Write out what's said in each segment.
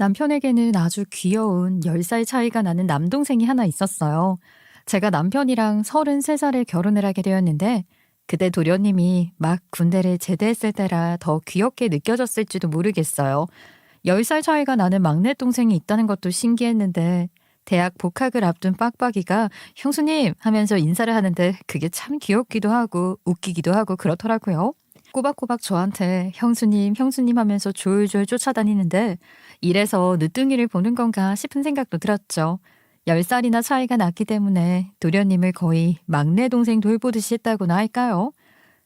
남편에게는 아주 귀여운 10살 차이가 나는 남동생이 하나 있었어요. 제가 남편이랑 33살에 결혼을 하게 되었는데 그때 도련님이 막 군대를 제대했을 때라 더 귀엽게 느껴졌을지도 모르겠어요. 10살 차이가 나는 막내 동생이 있다는 것도 신기했는데 대학 복학을 앞둔 빡빡이가 형수님 하면서 인사를 하는데 그게 참 귀엽기도 하고 웃기기도 하고 그렇더라고요. 꼬박꼬박 저한테 형수님 형수님 하면서 졸졸 쫓아다니는데 이래서 늦둥이를 보는 건가 싶은 생각도 들었죠. 10살이나 차이가 났기 때문에 도련님을 거의 막내 동생 돌보듯이 했다고나 할까요?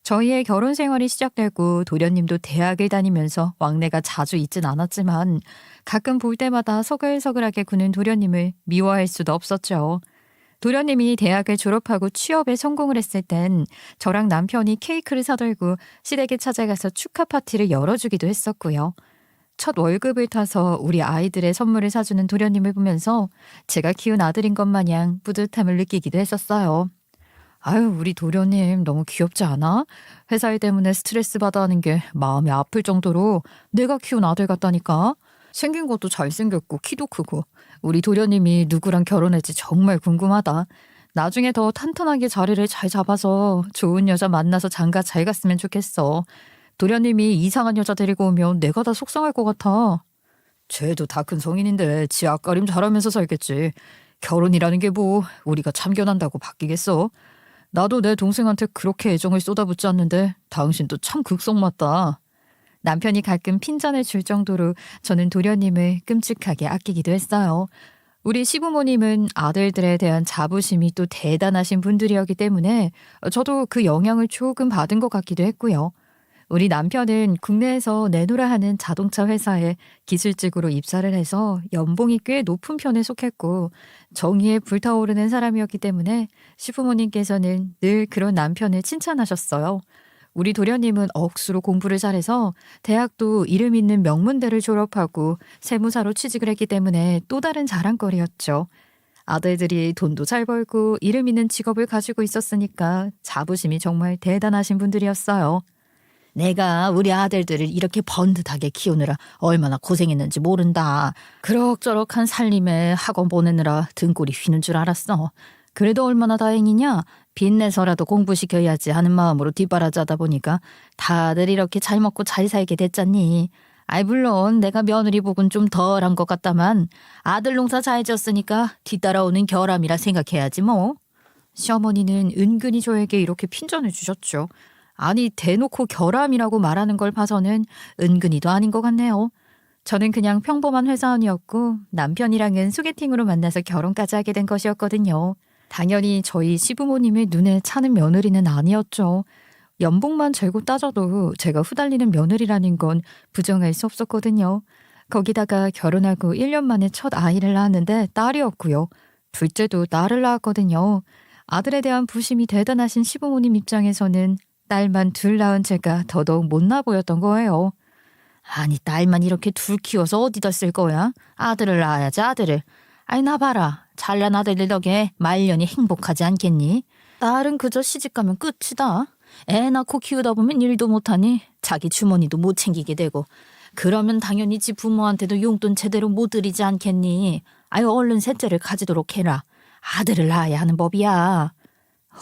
저희의 결혼 생활이 시작되고 도련님도 대학을 다니면서 왕래가 자주 있진 않았지만 가끔 볼 때마다 서글서글하게 구는 도련님을 미워할 수도 없었죠. 도련님이 대학을 졸업하고 취업에 성공을 했을 땐 저랑 남편이 케이크를 사들고 시댁에 찾아가서 축하 파티를 열어주기도 했었고요. 첫 월급을 타서 우리 아이들의 선물을 사주는 도련님을 보면서 제가 키운 아들인 것 마냥 뿌듯함을 느끼기도 했었어요. 아유, 우리 도련님 너무 귀엽지 않아? 회사 일 때문에 스트레스 받아 하는 게 마음이 아플 정도로 내가 키운 아들 같다니까? 생긴 것도 잘생겼고 키도 크고 우리 도련님이 누구랑 결혼할지 정말 궁금하다. 나중에 더 탄탄하게 자리를 잘 잡아서 좋은 여자 만나서 장가 잘 갔으면 좋겠어. 도련님이 이상한 여자 데리고 오면 내가 다 속상할 것 같아. 쟤도 다 큰 성인인데 지 앞가림 잘하면서 살겠지. 결혼이라는 게 뭐 우리가 참견한다고 바뀌겠어. 나도 내 동생한테 그렇게 애정을 쏟아붓지 않는데 당신도 참 극성 맞다. 남편이 가끔 핀잔을 줄 정도로 저는 도련님을 끔찍하게 아끼기도 했어요. 우리 시부모님은 아들들에 대한 자부심이 또 대단하신 분들이었기 때문에 저도 그 영향을 조금 받은 것 같기도 했고요. 우리 남편은 국내에서 내노라 하는 자동차 회사에 기술직으로 입사를 해서 연봉이 꽤 높은 편에 속했고 정의에 불타오르는 사람이었기 때문에 시부모님께서는 늘 그런 남편을 칭찬하셨어요. 우리 도련님은 억수로 공부를 잘해서 대학도 이름 있는 명문대를 졸업하고 세무사로 취직을 했기 때문에 또 다른 자랑거리였죠. 아들들이 돈도 잘 벌고 이름 있는 직업을 가지고 있었으니까 자부심이 정말 대단하신 분들이었어요. 내가 우리 아들들을 이렇게 번듯하게 키우느라 얼마나 고생했는지 모른다. 그럭저럭한 살림에 학원 보내느라 등골이 휘는 줄 알았어. 그래도 얼마나 다행이냐? 빚내서라도 공부시켜야지 하는 마음으로 뒷바라지하다 보니까 다들 이렇게 잘 먹고 잘 살게 됐잖니. 아이 물론 내가 며느리 복은 좀 덜한 것 같다만 아들 농사 잘 지었으니까 뒤따라오는 결함이라 생각해야지 뭐. 시어머니는 은근히 저에게 이렇게 핀잔을 주셨죠. 아니 대놓고 결함이라고 말하는 걸 봐서는 은근히도 아닌 것 같네요. 저는 그냥 평범한 회사원이었고 남편이랑은 소개팅으로 만나서 결혼까지 하게 된 것이었거든요. 당연히 저희 시부모님의 눈에 차는 며느리는 아니었죠. 연봉만 재고 따져도 제가 후달리는 며느리라는 건 부정할 수 없었거든요. 거기다가 결혼하고 1년 만에 첫 아이를 낳았는데 딸이었고요. 둘째도 딸을 낳았거든요. 아들에 대한 부심이 대단하신 시부모님 입장에서는 딸만 둘 낳은 제가 더더욱 못나 보였던 거예요. 아니 딸만 이렇게 둘 키워서 어디다 쓸 거야? 아들을 낳아야지 아들을. 아이 나 봐라. 잘난 아들들 덕에 말년이 행복하지 않겠니? 딸은 그저 시집가면 끝이다. 애 낳고 키우다 보면 일도 못하니 자기 주머니도 못 챙기게 되고 그러면 당연히 지 부모한테도 용돈 제대로 못 드리지 않겠니? 아유 얼른 셋째를 가지도록 해라. 아들을 낳아야 하는 법이야.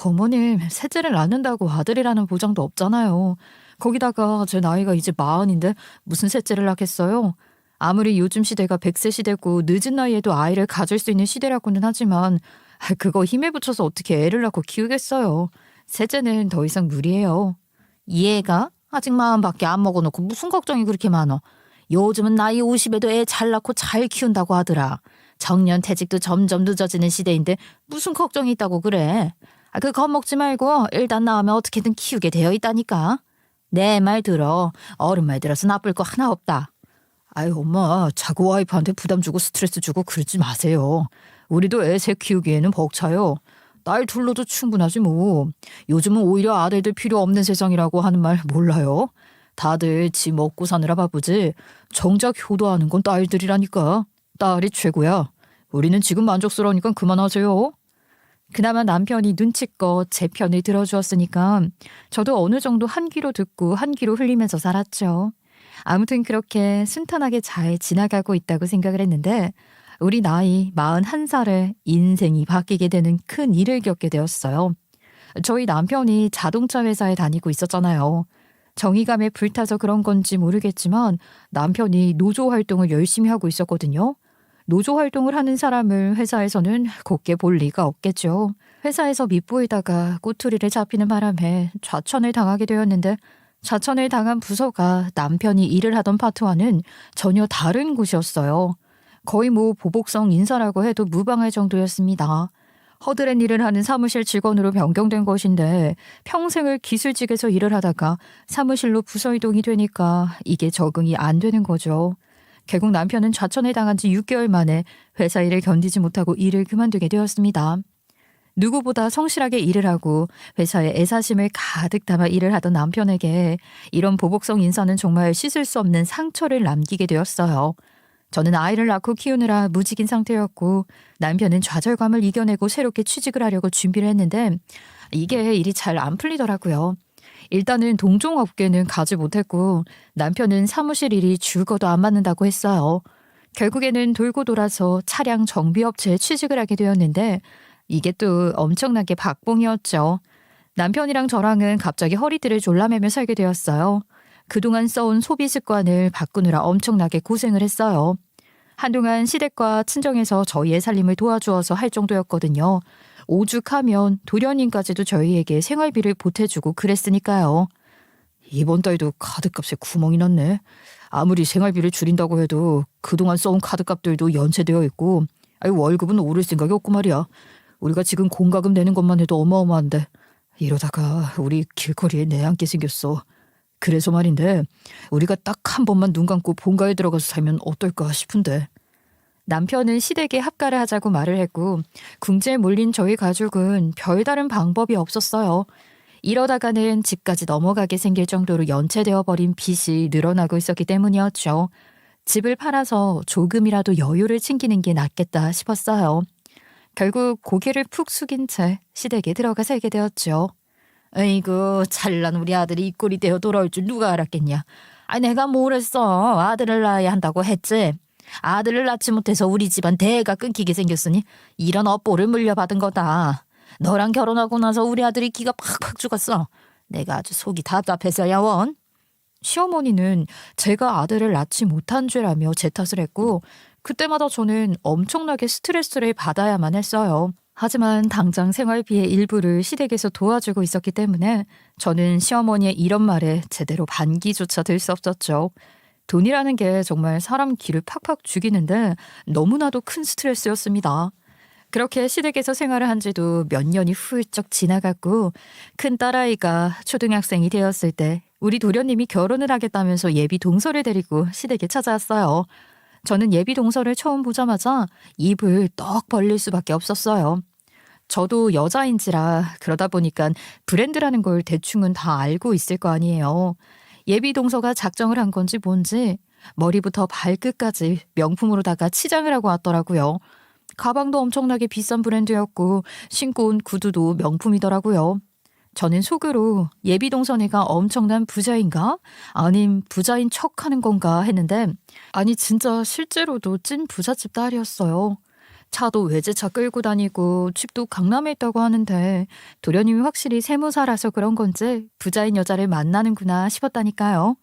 어머님, 셋째를 낳는다고 아들이라는 보장도 없잖아요. 거기다가 제 나이가 이제 40인데 무슨 셋째를 낳겠어요? 아무리 요즘 시대가 100세 시대고 늦은 나이에도 아이를 가질 수 있는 시대라고는 하지만 그거 힘에 붙여서 어떻게 애를 낳고 키우겠어요. 셋째는 더 이상 무리예요. 얘가 아직 마음밖에 안 먹어놓고 무슨 걱정이 그렇게 많어. 요즘은 나이 50에도 애 잘 낳고 잘 키운다고 하더라. 정년 퇴직도 점점 늦어지는 시대인데 무슨 걱정이 있다고 그래. 그 겁먹지 말고 일단 낳으면 어떻게든 키우게 되어 있다니까. 내 말 들어. 어른 말 들어서 나쁠 거 하나 없다. 아유 엄마 자꾸 와이프한테 부담 주고 스트레스 주고 그러지 마세요. 우리도 애 셋 키우기에는 벅차요. 딸 둘로도 충분하지 뭐. 요즘은 오히려 아들들 필요 없는 세상이라고 하는 말 몰라요? 다들 지 먹고 사느라 바쁘지 정작 효도하는 건 딸들이라니까. 딸이 최고야. 우리는 지금 만족스러우니까 그만하세요. 그나마 남편이 눈치껏 제 편을 들어주었으니까 저도 어느 정도 한 귀로 듣고 한 귀로 흘리면서 살았죠. 아무튼 그렇게 순탄하게 잘 지나가고 있다고 생각을 했는데 우리 나이 41살에 인생이 바뀌게 되는 큰 일을 겪게 되었어요. 저희 남편이 자동차 회사에 다니고 있었잖아요. 정의감에 불타서 그런 건지 모르겠지만 남편이 노조 활동을 열심히 하고 있었거든요. 노조 활동을 하는 사람을 회사에서는 곱게 볼 리가 없겠죠. 회사에서 밑보이다가 꼬투리를 잡히는 바람에 좌천을 당하게 되었는데 좌천을 당한 부서가 남편이 일을 하던 파트와는 전혀 다른 곳이었어요. 거의 보복성 인사라고 해도 무방할 정도였습니다. 허드렛 일을 하는 사무실 직원으로 변경된 것인데 평생을 기술직에서 일을 하다가 사무실로 부서 이동이 되니까 이게 적응이 안 되는 거죠. 결국 남편은 좌천을 당한 지 6개월 만에 회사 일을 견디지 못하고 일을 그만두게 되었습니다. 누구보다 성실하게 일을 하고 회사에 애사심을 가득 담아 일을 하던 남편에게 이런 보복성 인사는 정말 씻을 수 없는 상처를 남기게 되었어요. 저는 아이를 낳고 키우느라 무직인 상태였고 남편은 좌절감을 이겨내고 새롭게 취직을 하려고 준비를 했는데 이게 일이 잘 안 풀리더라고요. 일단은 동종업계는 가지 못했고 남편은 사무실 일이 죽어도 안 맞는다고 했어요. 결국에는 돌고 돌아서 차량 정비업체에 취직을 하게 되었는데 이게 또 엄청나게 박봉이었죠. 남편이랑 저랑은 갑자기 허리띠를 졸라매며 살게 되었어요. 그동안 써온 소비 습관을 바꾸느라 엄청나게 고생을 했어요. 한동안 시댁과 친정에서 저희의 살림을 도와주어서 할 정도였거든요. 오죽하면 도련님까지도 저희에게 생활비를 보태주고 그랬으니까요. 이번 달도 카드값에 구멍이 났네. 아무리 생활비를 줄인다고 해도 그동안 써온 카드값들도 연체되어 있고 월급은 오를 생각이 없고 말이야. 우리가 지금 공과금 내는 것만 해도 어마어마한데 이러다가 우리 길거리에 내앉게 생겼어. 그래서 말인데 우리가 딱 한 번만 눈 감고 본가에 들어가서 살면 어떨까 싶은데. 남편은 시댁에 합가를 하자고 말을 했고 궁지에 몰린 저희 가족은 별다른 방법이 없었어요. 이러다가는 집까지 넘어가게 생길 정도로 연체되어 버린 빚이 늘어나고 있었기 때문이었죠. 집을 팔아서 조금이라도 여유를 챙기는 게 낫겠다 싶었어요. 결국 고개를 푹 숙인 채 시댁에 들어가 살게 되었죠. 에이구 잘난 우리 아들이 이 꼴이 되어 돌아올 줄 누가 알았겠냐. 내가 뭘 했어. 아들을 낳아야 한다고 했지. 아들을 낳지 못해서 우리 집안 대가 끊기게 생겼으니 이런 업보를 물려받은 거다. 너랑 결혼하고 나서 우리 아들이 기가 팍팍 죽었어. 내가 아주 속이 답답해서야 원. 시어머니는 제가 아들을 낳지 못한 죄라며 제 탓을 했고 그때마다 저는 엄청나게 스트레스를 받아야만 했어요. 하지만 당장 생활비의 일부를 시댁에서 도와주고 있었기 때문에 저는 시어머니의 이런 말에 제대로 반기조차 들 수 없었죠. 돈이라는 게 정말 사람 기를 팍팍 죽이는데 너무나도 큰 스트레스였습니다. 그렇게 시댁에서 생활을 한 지도 몇 년이 훌쩍 지나갔고 큰 딸아이가 초등학생이 되었을 때 우리 도련님이 결혼을 하겠다면서 예비 동서를 데리고 시댁에 찾아왔어요. 저는 예비 동서를 처음 보자마자 입을 떡 벌릴 수밖에 없었어요. 저도 여자인지라 그러다 보니까 브랜드라는 걸 대충은 다 알고 있을 거 아니에요. 예비 동서가 작정을 한 건지 뭔지 머리부터 발끝까지 명품으로다가 치장을 하고 왔더라고요. 가방도 엄청나게 비싼 브랜드였고 신고 온 구두도 명품이더라고요. 저는 속으로 예비 동서네가 엄청난 부자인가? 아님 부자인 척하는 건가 했는데 아니 진짜 실제로도 찐 부잣집 딸이었어요. 차도 외제차 끌고 다니고 집도 강남에 있다고 하는데 도련님이 확실히 세무사라서 그런 건지 부자인 여자를 만나는구나 싶었다니까요.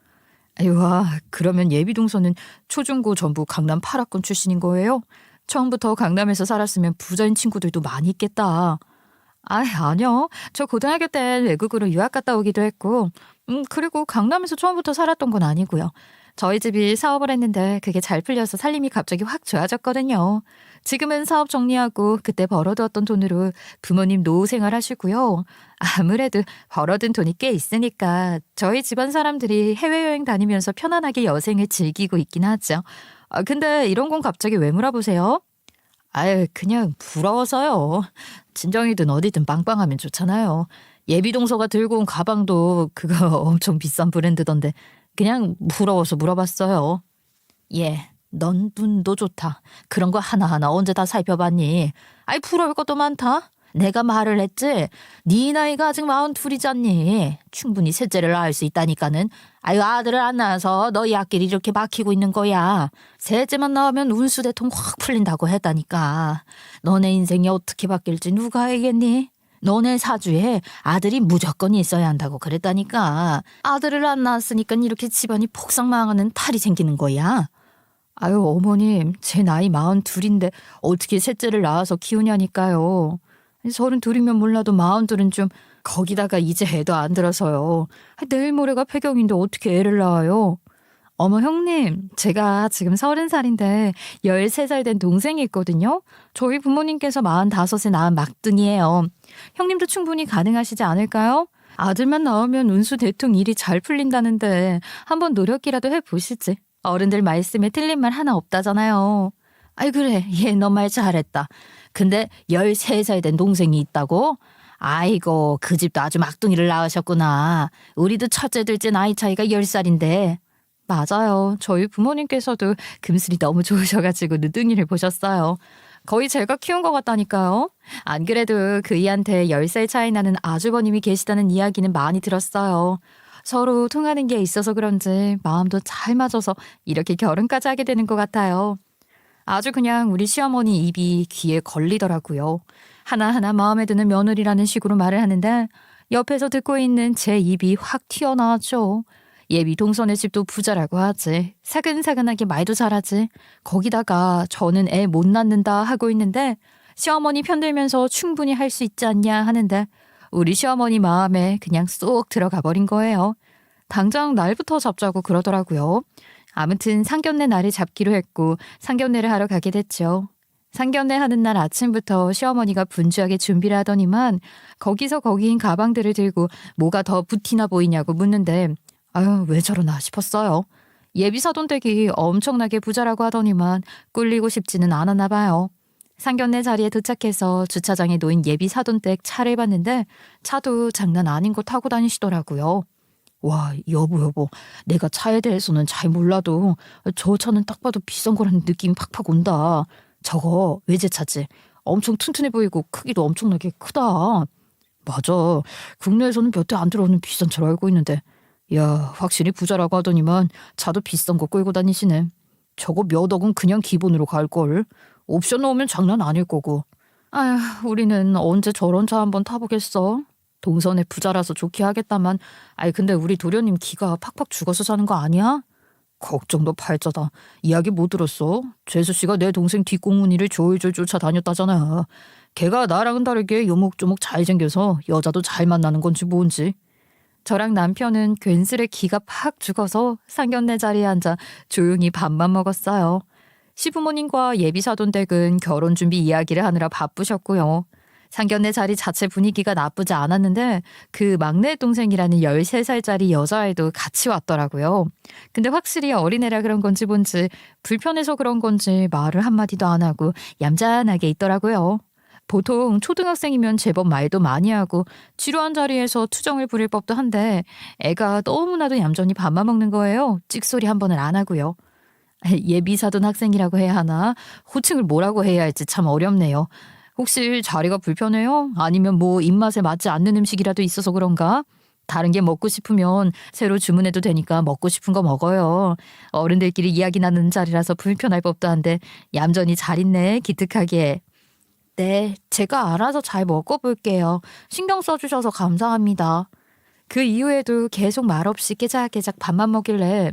와 그러면 예비 동서는 초중고 전부 강남 8학군 출신인 거예요? 처음부터 강남에서 살았으면 부자인 친구들도 많이 있겠다. 아니요. 저 고등학교 때 외국으로 유학 갔다 오기도 했고 그리고 강남에서 처음부터 살았던 건 아니고요. 저희 집이 사업을 했는데 그게 잘 풀려서 살림이 갑자기 확 좋아졌거든요. 지금은 사업 정리하고 그때 벌어두었던 돈으로 부모님 노후 생활 하시고요. 아무래도 벌어둔 돈이 꽤 있으니까 저희 집안 사람들이 해외여행 다니면서 편안하게 여생을 즐기고 있긴 하죠. 근데 이런 건 갑자기 왜 물어보세요? 그냥 부러워서요. 친정이든 어디든 빵빵하면 좋잖아요. 예비 동서가 들고 온 가방도 그거 엄청 비싼 브랜드던데 그냥 부러워서 물어봤어요. 넌 눈도 좋다. 그런 거 하나하나 언제 다 살펴봤니? 부러울 것도 많다. 내가 말을 했지. 네 나이가 아직 42이잖니. 충분히 셋째를 낳을 수 있다니까는. 아유, 아들을 안 낳아서 너희 앞길이 이렇게 막히고 있는 거야. 셋째만 낳으면 운수대통 확 풀린다고 했다니까. 너네 인생이 어떻게 바뀔지 누가 알겠니? 너네 사주에 아들이 무조건 있어야 한다고 그랬다니까. 아들을 안 낳았으니까 이렇게 집안이 폭삭 망하는 탈이 생기는 거야. 아유, 어머님, 제 나이 42인데 어떻게 셋째를 낳아서 키우냐니까요. 32이면 몰라도 42은 좀, 거기다가 이제 애도 안 들어서요. 내일 모레가 폐경인데 어떻게 애를 낳아요? 어머, 형님, 제가 지금 30살인데 13살 된 동생이 있거든요. 저희 부모님께서 45에 낳은 막둥이에요. 형님도 충분히 가능하시지 않을까요? 아들만 낳으면 운수 대통 일이 잘 풀린다는데 한번 노력이라도 해보시지. 어른들 말씀에 틀린 말 하나 없다잖아요. 아이, 그래, 얘 너 말 잘했다. 근데 13살 된 동생이 있다고? 아이고, 그 집도 아주 막둥이를 낳으셨구나. 우리도 첫째 둘째 나이 차이가 10살인데. 맞아요. 저희 부모님께서도 금슬이 너무 좋으셔가지고 늦둥이를 보셨어요. 거의 제가 키운 것 같다니까요. 안 그래도 그이한테 10살 차이 나는 아주버님이 계시다는 이야기는 많이 들었어요. 서로 통하는 게 있어서 그런지 마음도 잘 맞아서 이렇게 결혼까지 하게 되는 것 같아요. 아주 그냥 우리 시어머니 입이 귀에 걸리더라고요. 하나하나 마음에 드는 며느리라는 식으로 말을 하는데 옆에서 듣고 있는 제 입이 확 튀어나왔죠. 예비 동선의 집도 부자라고 하지. 사근사근하게 말도 잘하지. 거기다가 저는 애 못 낳는다 하고 있는데 시어머니 편들면서 충분히 할 수 있지 않냐 하는데 우리 시어머니 마음에 그냥 쏙 들어가 버린 거예요. 당장 날부터 잡자고 그러더라고요. 아무튼 상견례 날을 잡기로 했고 상견례를 하러 가게 됐죠. 상견례 하는 날 아침부터 시어머니가 분주하게 준비를 하더니만 거기서 거기인 가방들을 들고 뭐가 더 부티나 보이냐고 묻는데 아유, 왜 저러나 싶었어요. 예비사돈 댁이 엄청나게 부자라고 하더니만 꿀리고 싶지는 않았나 봐요. 상견례 자리에 도착해서 주차장에 놓인 예비사돈 댁 차를 봤는데 차도 장난 아닌 거 타고 다니시더라고요. 와, 여보, 내가 차에 대해서는 잘 몰라도 저 차는 딱 봐도 비싼 거라는 느낌이 팍팍 온다. 저거 외제차지? 엄청 튼튼해 보이고 크기도 엄청나게 크다. 맞아. 국내에서는 몇 대 안 들어오는 비싼 차로 알고 있는데. 야, 확실히 부자라고 하더니만 차도 비싼 거 끌고 다니시네. 저거 몇 억은 그냥 기본으로 갈걸. 옵션 넣으면 장난 아닐 거고. 아휴, 우리는 언제 저런 차 한번 타보겠어? 동선에 부자라서 좋게 하겠다만 근데 우리 도련님 기가 팍팍 죽어서 사는 거 아니야? 걱정도 팔자다. 이야기 못 들었어? 재수씨가 내 동생 뒷공무니를 졸졸 쫓아다녔다잖아. 걔가 나랑은 다르게 요목조목 잘생겨서 여자도 잘 만나는 건지 뭔지. 저랑 남편은 괜스레 기가 팍 죽어서 상견례 자리에 앉아 조용히 밥만 먹었어요. 시부모님과 예비사돈 댁은 결혼 준비 이야기를 하느라 바쁘셨고요. 상견례 자리 자체 분위기가 나쁘지 않았는데 그 막내 동생이라는 13살짜리 여자아이도 같이 왔더라고요. 근데 확실히 어린애라 그런 건지 뭔지 불편해서 그런 건지 말을 한마디도 안 하고 얌전하게 있더라고요. 보통 초등학생이면 제법 말도 많이 하고 지루한 자리에서 투정을 부릴 법도 한데 애가 너무나도 얌전히 밥만 먹는 거예요. 찍소리 한 번을 안 하고요. 예비사돈 학생이라고 해야 하나? 호칭을 뭐라고 해야 할지 참 어렵네요. 혹시 자리가 불편해요? 아니면 뭐 입맛에 맞지 않는 음식이라도 있어서 그런가? 다른 게 먹고 싶으면 새로 주문해도 되니까 먹고 싶은 거 먹어요. 어른들끼리 이야기 나누는 자리라서 불편할 법도 한데 얌전히 잘 있네, 기특하게. 네, 제가 알아서 잘 먹어볼게요. 신경 써주셔서 감사합니다. 그 이후에도 계속 말없이 깨작깨작 밥만 먹길래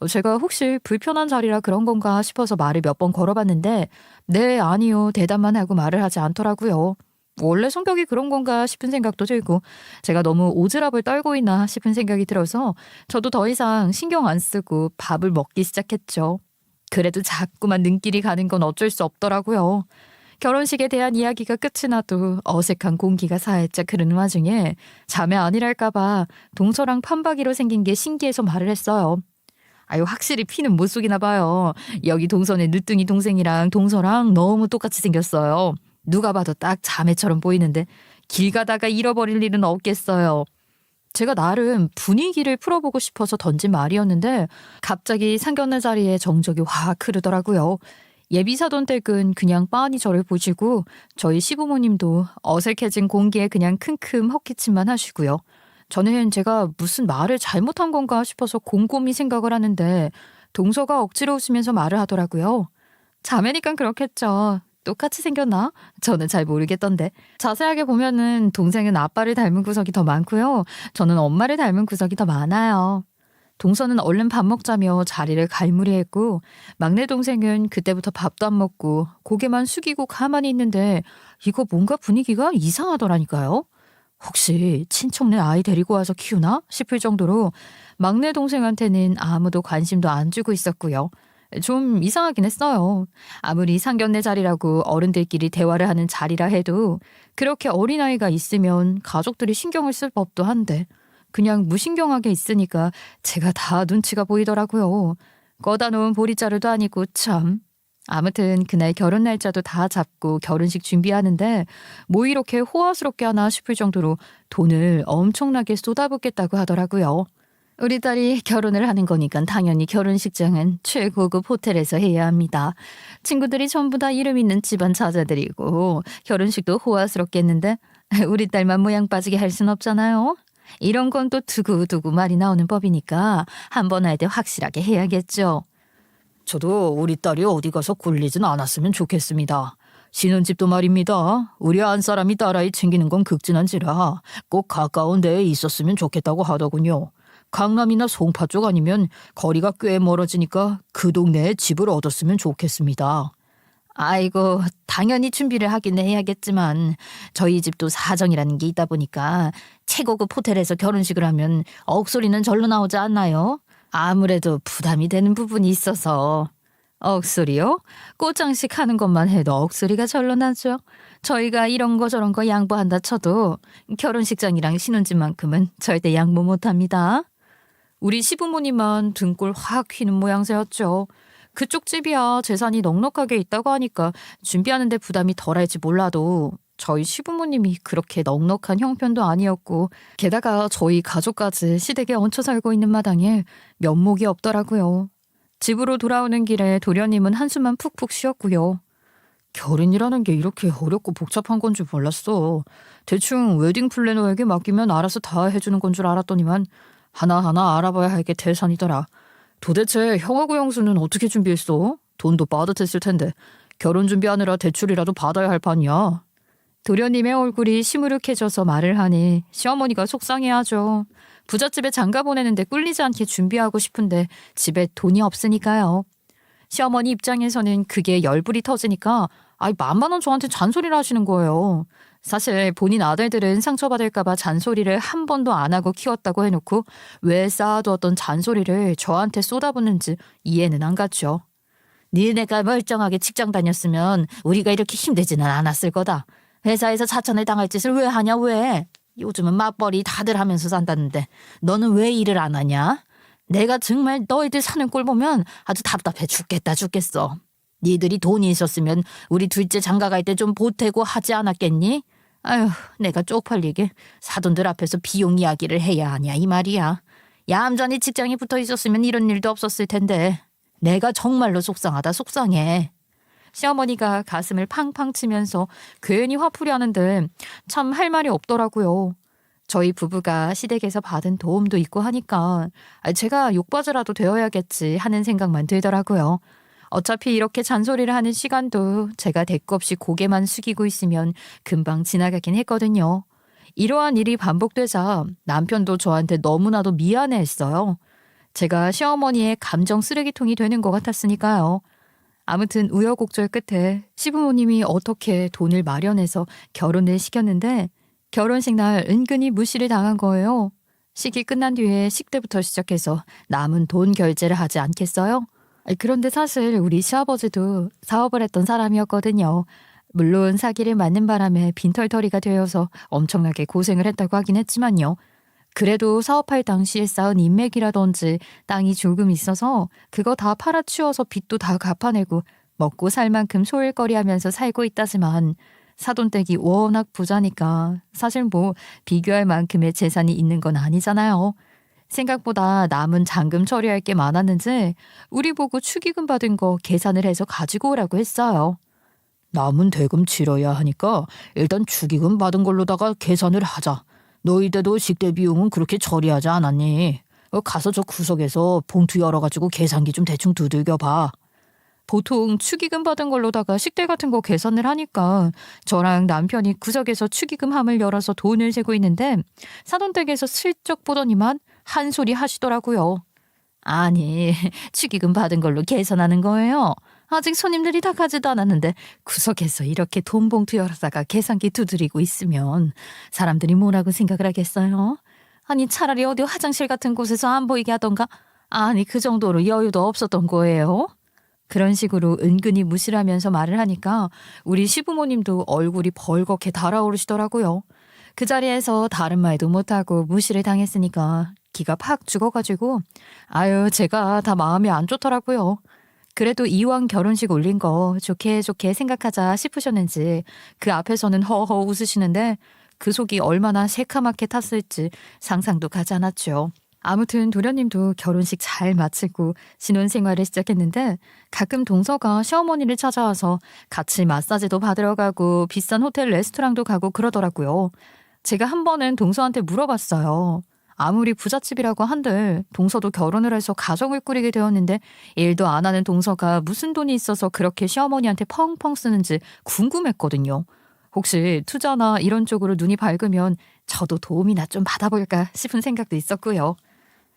제가 혹시 불편한 자리라 그런 건가 싶어서 말을 몇 번 걸어봤는데 네, 아니요, 대답만 하고 말을 하지 않더라고요. 원래 성격이 그런 건가 싶은 생각도 들고 제가 너무 오지랖을 떨고 있나 싶은 생각이 들어서 저도 더 이상 신경 안 쓰고 밥을 먹기 시작했죠. 그래도 자꾸만 눈길이 가는 건 어쩔 수 없더라고요. 결혼식에 대한 이야기가 끝이 나도 어색한 공기가 살짝 흐르는 와중에 자매 아니랄까봐 동서랑 판박이로 생긴 게 신기해서 말을 했어요. 아유, 확실히 피는 못 속이나 봐요. 여기 동선의 늦둥이 동생이랑 동서랑 너무 똑같이 생겼어요. 누가 봐도 딱 자매처럼 보이는데 길 가다가 잃어버릴 일은 없겠어요. 제가 나름 분위기를 풀어보고 싶어서 던진 말이었는데 갑자기 상견례 자리에 정적이 확 흐르더라고요. 예비 사돈댁은 그냥 빤히 저를 보시고 저희 시부모님도 어색해진 공기에 그냥 킁킁 헛기침만 하시고요. 저는 제가 무슨 말을 잘못한 건가 싶어서 곰곰이 생각을 하는데 동서가 억지로 웃으면서 말을 하더라고요. 자매니까 그렇겠죠. 똑같이 생겼나? 저는 잘 모르겠던데. 자세하게 보면은 동생은 아빠를 닮은 구석이 더 많고요. 저는 엄마를 닮은 구석이 더 많아요. 동서는 얼른 밥 먹자며 자리를 갈무리했고 막내 동생은 그때부터 밥도 안 먹고 고개만 숙이고 가만히 있는데 이거 뭔가 분위기가 이상하더라니까요. 혹시 친척네 아이 데리고 와서 키우나 싶을 정도로 막내 동생한테는 아무도 관심도 안 주고 있었고요. 좀 이상하긴 했어요. 아무리 상견례 자리라고 어른들끼리 대화를 하는 자리라 해도 그렇게 어린아이가 있으면 가족들이 신경을 쓸 법도 한데 그냥 무신경하게 있으니까 제가 다 눈치가 보이더라고요. 꺼다 놓은 보리자루도 아니고 참. 아무튼 그날 결혼 날짜도 다 잡고 결혼식 준비하는데 뭐 이렇게 호화스럽게 하나 싶을 정도로 돈을 엄청나게 쏟아붓겠다고 하더라고요. 우리 딸이 결혼을 하는 거니까 당연히 결혼식장은 최고급 호텔에서 해야 합니다. 친구들이 전부 다 이름 있는 집안 자자들이고 결혼식도 호화스럽게 했는데 우리 딸만 모양 빠지게 할 순 없잖아요. 이런 건 또 두고두고 말이 나오는 법이니까 한 번 할 때 확실하게 해야겠죠. 저도 우리 딸이 어디 가서 굴리진 않았으면 좋겠습니다. 신혼집도 말입니다. 우리 안 사람이 딸아이 챙기는 건 극진한지라 꼭 가까운 데에 있었으면 좋겠다고 하더군요. 강남이나 송파 쪽 아니면 거리가 꽤 멀어지니까 그 동네에 집을 얻었으면 좋겠습니다. 아이고, 당연히 준비를 하긴 해야겠지만 저희 집도 사정이라는 게 있다 보니까 최고급 호텔에서 결혼식을 하면 억소리는 절로 나오지 않나요? 아무래도 부담이 되는 부분이 있어서. 억소리요? 꽃장식 하는 것만 해도 억소리가 절로 나죠. 저희가 이런 거 저런 거 양보한다 쳐도 결혼식장이랑 신혼집만큼은 절대 양보 못합니다. 우리 시부모님만 등골 확 휘는 모양새였죠. 그쪽 집이야 재산이 넉넉하게 있다고 하니까 준비하는데 부담이 덜할지 몰라도 저희 시부모님이 그렇게 넉넉한 형편도 아니었고 게다가 저희 가족까지 시댁에 얹혀 살고 있는 마당에 면목이 없더라고요. 집으로 돌아오는 길에 도련님은 한숨만 푹푹 쉬었고요. 결혼이라는 게 이렇게 어렵고 복잡한 건 줄 몰랐어. 대충 웨딩 플래너에게 맡기면 알아서 다 해주는 건 줄 알았더니만 하나하나 알아봐야 할 게 대산이더라. 도대체 형하고 형수는 어떻게 준비했어? 돈도 빠듯했을 텐데 결혼 준비하느라 대출이라도 받아야 할 판이야. 도련님의 얼굴이 시무룩해져서 말을 하니 시어머니가 속상해하죠. 부잣집에 장가 보내는데 꿀리지 않게 준비하고 싶은데 집에 돈이 없으니까요. 시어머니 입장에서는 그게 열불이 터지니까 만만 원 저한테 잔소리를 하시는 거예요. 사실 본인 아들들은 상처받을까 봐 잔소리를 한 번도 안 하고 키웠다고 해놓고 왜 쌓아두었던 잔소리를 저한테 쏟아붓는지 이해는 안 갔죠. 니네가 멀쩡하게 직장 다녔으면 우리가 이렇게 힘들지는 않았을 거다. 회사에서 자천을 당할 짓을 왜 하냐 왜? 요즘은 맞벌이 다들 하면서 산다는데 너는 왜 일을 안 하냐? 내가 정말 너희들 사는 꼴 보면 아주 답답해 죽겠어. 니들이 돈이 있었으면 우리 둘째 장가 갈 때 좀 보태고 하지 않았겠니? 아휴, 내가 쪽팔리게 사돈들 앞에서 비용 이야기를 해야 하냐 이 말이야. 얌전히 직장에 붙어 있었으면 이런 일도 없었을 텐데 내가 정말로 속상하다 속상해. 시어머니가 가슴을 팡팡 치면서 괜히 화풀이 하는데 참 할 말이 없더라고요. 저희 부부가 시댁에서 받은 도움도 있고 하니까 제가 욕받으라도 되어야겠지 하는 생각만 들더라고요. 어차피 이렇게 잔소리를 하는 시간도 제가 대꾸 없이 고개만 숙이고 있으면 금방 지나가긴 했거든요. 이러한 일이 반복되자 남편도 저한테 너무나도 미안해했어요. 제가 시어머니의 감정 쓰레기통이 되는 것 같았으니까요. 아무튼 우여곡절 끝에 시부모님이 어떻게 돈을 마련해서 결혼을 시켰는데 결혼식 날 은근히 무시를 당한 거예요. 식이 끝난 뒤에 식대부터 시작해서 남은 돈 결제를 하지 않겠어요? 그런데 사실 우리 시아버지도 사업을 했던 사람이었거든요. 물론 사기를 맞는 바람에 빈털터리가 되어서 엄청나게 고생을 했다고 하긴 했지만요. 그래도 사업할 당시에 쌓은 인맥이라든지 땅이 조금 있어서 그거 다 팔아치워서 빚도 다 갚아내고 먹고 살 만큼 소일거리하면서 살고 있다지만 사돈댁이 워낙 부자니까 사실 뭐 비교할 만큼의 재산이 있는 건 아니잖아요. 생각보다 남은 잔금 처리할 게 많았는지 우리 보고 축의금 받은 거 계산을 해서 가지고 오라고 했어요. 남은 대금 치러야 하니까 일단 축의금 받은 걸로다가 계산을 하자. 너희 때도 식대 비용은 그렇게 처리하지 않았니? 가서 저 구석에서 봉투 열어가지고 계산기 좀 대충 두들겨 봐. 보통 축의금 받은 걸로다가 식대 같은 거 계산을 하니까 저랑 남편이 구석에서 축의금 함을 열어서 돈을 세고 있는데 사돈댁에서 슬쩍 보더니만 한 소리 하시더라고요. 아니, 축의금 받은 걸로 계산하는 거예요. 아직 손님들이 다 가지도 않았는데 구석에서 이렇게 돈 봉투 열어다가 계산기 두드리고 있으면 사람들이 뭐라고 생각을 하겠어요? 아니, 차라리 어디 화장실 같은 곳에서 안 보이게 하던가? 아니, 그 정도로 여유도 없었던 거예요? 그런 식으로 은근히 무시하면서 말을 하니까 우리 시부모님도 얼굴이 벌겋게 달아오르시더라고요. 그 자리에서 다른 말도 못하고 무시를 당했으니까 기가 팍 죽어가지고 아유, 제가 다 마음이 안 좋더라고요. 그래도 이왕 결혼식 올린 거 좋게 좋게 생각하자 싶으셨는지 그 앞에서는 허허 웃으시는데 그 속이 얼마나 새카맣게 탔을지 상상도 가지 않았죠. 아무튼 도련님도 결혼식 잘 마치고 신혼생활을 시작했는데 가끔 동서가 시어머니를 찾아와서 같이 마사지도 받으러 가고 비싼 호텔 레스토랑도 가고 그러더라고요. 제가 한 번은 동서한테 물어봤어요. 아무리 부잣집이라고 한들 동서도 결혼을 해서 가정을 꾸리게 되었는데 일도 안 하는 동서가 무슨 돈이 있어서 그렇게 시어머니한테 펑펑 쓰는지 궁금했거든요. 혹시 투자나 이런 쪽으로 눈이 밝으면 저도 도움이나 좀 받아볼까 싶은 생각도 있었고요.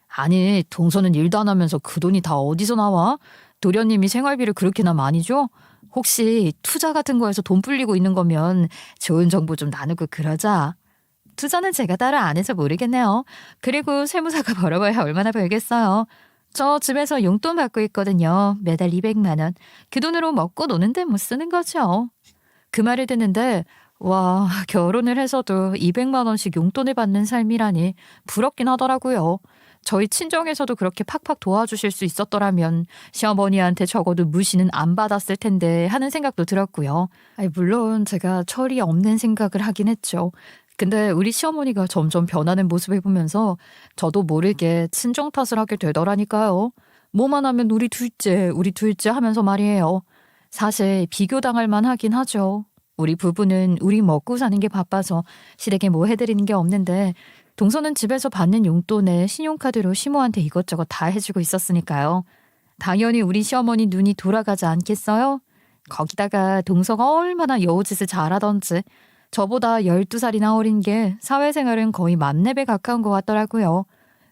아니, 동서는 일도 안 하면서 그 돈이 다 어디서 나와? 도련님이 생활비를 그렇게나 많이 줘? 혹시 투자 같은 거에서 돈 불리고 있는 거면 좋은 정보 좀 나누고 그러자. 투자는 제가 따로 안 해서 모르겠네요. 그리고 세무사가 벌어봐야 얼마나 벌겠어요. 저 집에서 용돈 받고 있거든요. 매달 200만 원. 그 돈으로 먹고 노는데 못 쓰는 거죠. 그 말을 듣는데 와, 결혼을 해서도 200만 원씩 용돈을 받는 삶이라니 부럽긴 하더라고요. 저희 친정에서도 그렇게 팍팍 도와주실 수 있었더라면 시어머니한테 적어도 무시는 안 받았을 텐데 하는 생각도 들었고요. 아니, 물론 제가 철이 없는 생각을 하긴 했죠. 근데 우리 시어머니가 점점 변하는 모습을 보면서 저도 모르게 친정 탓을 하게 되더라니까요. 뭐만 하면 우리 둘째 하면서 말이에요. 사실 비교당할 만하긴 하죠. 우리 부부는 우리 먹고 사는 게 바빠서 시댁에 뭐 해드리는 게 없는데 동서는 집에서 받는 용돈에 신용카드로 시모한테 이것저것 다 해주고 있었으니까요. 당연히 우리 시어머니 눈이 돌아가지 않겠어요? 거기다가 동서가 얼마나 여우짓을 잘하던지 저보다 12살이나 어린 게 사회생활은 거의 만렙에 가까운 것 같더라고요.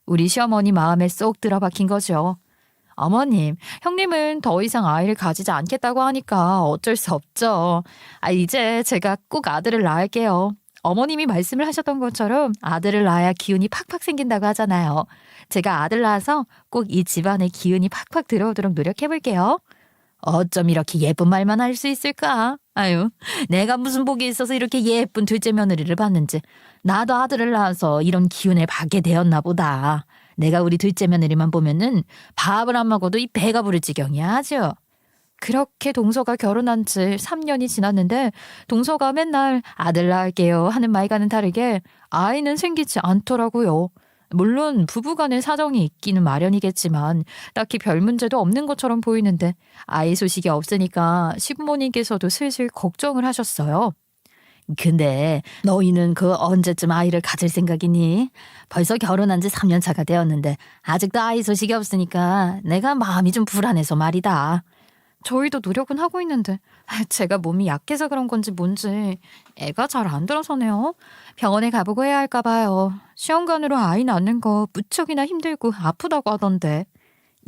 우리 시어머니 마음에 쏙 들어박힌 거죠. 어머님, 형님은 더 이상 아이를 가지지 않겠다고 하니까 어쩔 수 없죠. 이제 제가 꼭 아들을 낳을게요. 어머님이 말씀을 하셨던 것처럼 아들을 낳아야 기운이 팍팍 생긴다고 하잖아요. 제가 아들 낳아서 꼭 이 집안에 기운이 팍팍 들어오도록 노력해볼게요. 어쩜 이렇게 예쁜 말만 할 수 있을까? 아유, 내가 무슨 복이 있어서 이렇게 예쁜 둘째 며느리를 봤는지. 나도 아들을 낳아서 이런 기운을 받게 되었나 보다. 내가 우리 둘째 며느리만 보면은 밥을 안 먹어도 이 배가 부를 지경이야 아주. 그렇게 동서가 결혼한 지 3년이 지났는데 동서가 맨날 아들 낳을게요 하는 말과는 다르게 아이는 생기지 않더라고요. 물론 부부간의 사정이 있기는 마련이겠지만 딱히 별 문제도 없는 것처럼 보이는데 아이 소식이 없으니까 시부모님께서도 슬슬 걱정을 하셨어요. 근데 너희는 그 언제쯤 아이를 가질 생각이니? 벌써 결혼한 지 3년 차가 되었는데 아직도 아이 소식이 없으니까 내가 마음이 좀 불안해서 말이다. 저희도 노력은 하고 있는데 제가 몸이 약해서 그런 건지 뭔지 애가 잘 안 들어서네요. 병원에 가보고 해야 할까 봐요. 시험관으로 아이 낳는 거 무척이나 힘들고 아프다고 하던데.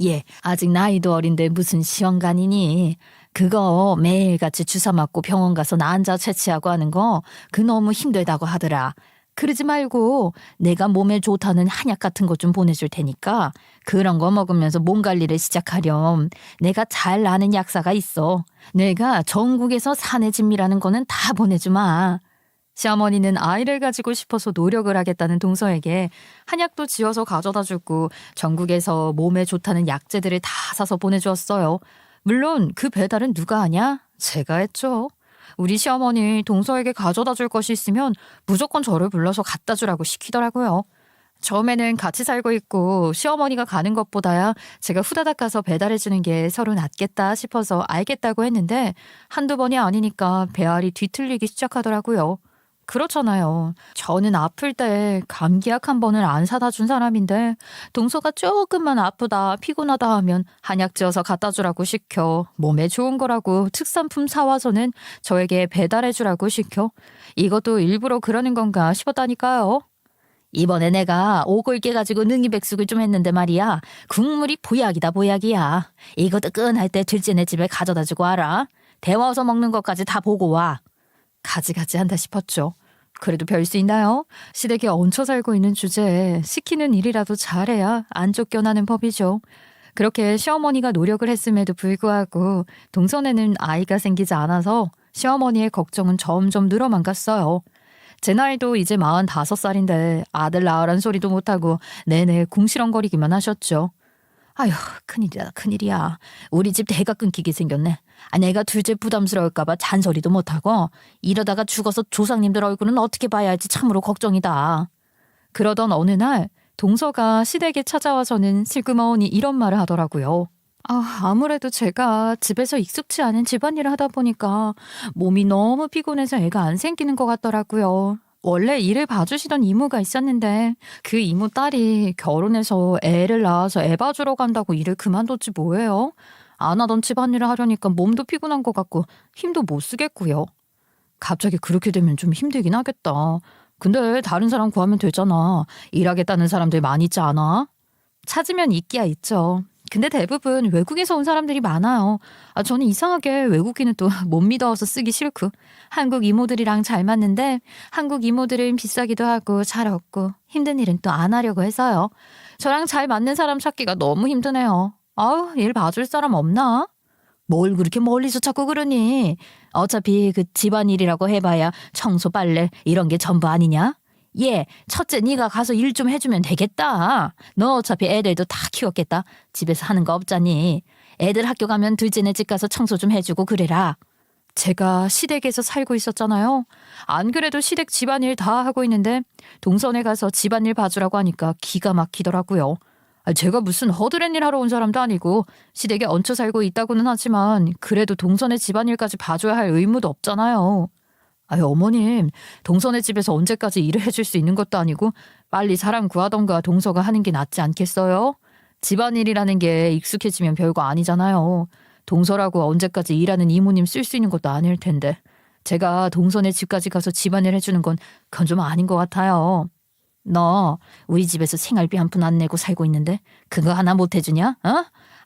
예, 아직 나이도 어린데 무슨 시험관이니? 그거 매일같이 주사 맞고 병원 가서 난자 채취하고 하는 거 그 너무 힘들다고 하더라. 그러지 말고 내가 몸에 좋다는 한약 같은 거 좀 보내줄 테니까 그런 거 먹으면서 몸 관리를 시작하렴. 내가 잘 아는 약사가 있어. 내가 전국에서 사내 진미라는 거는 다 보내주마. 시어머니는 아이를 가지고 싶어서 노력을 하겠다는 동서에게 한약도 지어서 가져다 주고 전국에서 몸에 좋다는 약재들을 다 사서 보내주었어요. 물론 그 배달은 누가 하냐? 제가 했죠. 우리 시어머니 동서에게 가져다 줄 것이 있으면 무조건 저를 불러서 갖다 주라고 시키더라고요. 처음에는 같이 살고 있고 시어머니가 가는 것보다야 제가 후다닥 가서 배달해주는 게 서로 낫겠다 싶어서 알겠다고 했는데 한두 번이 아니니까 배알이 뒤틀리기 시작하더라고요. 그렇잖아요. 저는 아플 때 감기약 한 번을 안 사다 준 사람인데 동서가 조금만 아프다 피곤하다 하면 한약 지어서 갖다 주라고 시켜 몸에 좋은 거라고 특산품 사와서는 저에게 배달해 주라고 시켜 이것도 일부러 그러는 건가 싶었다니까요. 이번에 내가 오골 깨가지고 능이백숙을 좀 했는데 말이야. 국물이 보약이다 보약이야. 이거 뜨끈할 때 둘째네 집에 가져다 주고 와라. 데워서 먹는 것까지 다 보고 와. 가지가지 한다 싶었죠. 그래도 별 수 있나요? 시댁에 얹혀 살고 있는 주제에 시키는 일이라도 잘해야 안 쫓겨나는 법이죠. 그렇게 시어머니가 노력을 했음에도 불구하고 동선에는 아이가 생기지 않아서 시어머니의 걱정은 점점 늘어만 갔어요. 제 나이도 이제 45살인데 아들 낳으란 소리도 못하고 내내 궁시렁거리기만 하셨죠. 아휴, 큰일이다, 큰일이야. 우리 집 대가 끊기게 생겼네. 내가 둘째 부담스러울까봐 잔소리도 못하고 이러다가 죽어서 조상님들 얼굴은 어떻게 봐야 할지 참으로 걱정이다. 그러던 어느 날 동서가 시댁에 찾아와서는 슬그머니 이런 말을 하더라고요. 아무래도 제가 집에서 익숙치 않은 집안일을 하다 보니까 몸이 너무 피곤해서 애가 안 생기는 것 같더라고요. 원래 일을 봐주시던 이모가 있었는데 그 이모 딸이 결혼해서 애를 낳아서 애 봐주러 간다고 일을 그만뒀지 뭐예요. 안 하던 집안일을 하려니까 몸도 피곤한 것 같고 힘도 못 쓰겠고요. 갑자기 그렇게 되면 좀 힘들긴 하겠다. 근데 다른 사람 구하면 되잖아. 일하겠다는 사람들 많이 있지 않아? 찾으면 있기야 있죠. 근데 대부분 외국에서 온 사람들이 많아요. 저는 이상하게 외국인은 또 못 믿어서 쓰기 싫고 한국 이모들이랑 잘 맞는데 한국 이모들은 비싸기도 하고 잘 없고 힘든 일은 또 안 하려고 해서요. 저랑 잘 맞는 사람 찾기가 너무 힘드네요. 일 봐줄 사람 없나? 뭘 그렇게 멀리서 찾고 그러니? 어차피 그 집안일이라고 해봐야 청소 빨래 이런 게 전부 아니냐? 첫째 네가 가서 일 좀 해주면 되겠다. 너 어차피 애들도 다 키웠겠다. 집에서 하는 거 없잖니. 애들 학교 가면 둘째네 집 가서 청소 좀 해주고 그래라. 제가 시댁에서 살고 있었잖아요. 안 그래도 시댁 집안일 다 하고 있는데 동선에 가서 집안일 봐주라고 하니까 기가 막히더라고요. 제가 무슨 허드렛일 하러 온 사람도 아니고 시댁에 얹혀 살고 있다고는 하지만 그래도 동선의 집안일까지 봐줘야 할 의무도 없잖아요. 어머님, 동선의 집에서 언제까지 일을 해줄 수 있는 것도 아니고 빨리 사람 구하던가 동서가 하는 게 낫지 않겠어요? 집안일이라는 게 익숙해지면 별거 아니잖아요. 동서라고 언제까지 일하는 이모님 쓸 수 있는 것도 아닐 텐데 제가 동선의 집까지 가서 집안일 해주는 건 그건 좀 아닌 것 같아요. 너 우리 집에서 생활비 한 푼 안 내고 살고 있는데 그거 하나 못 해주냐?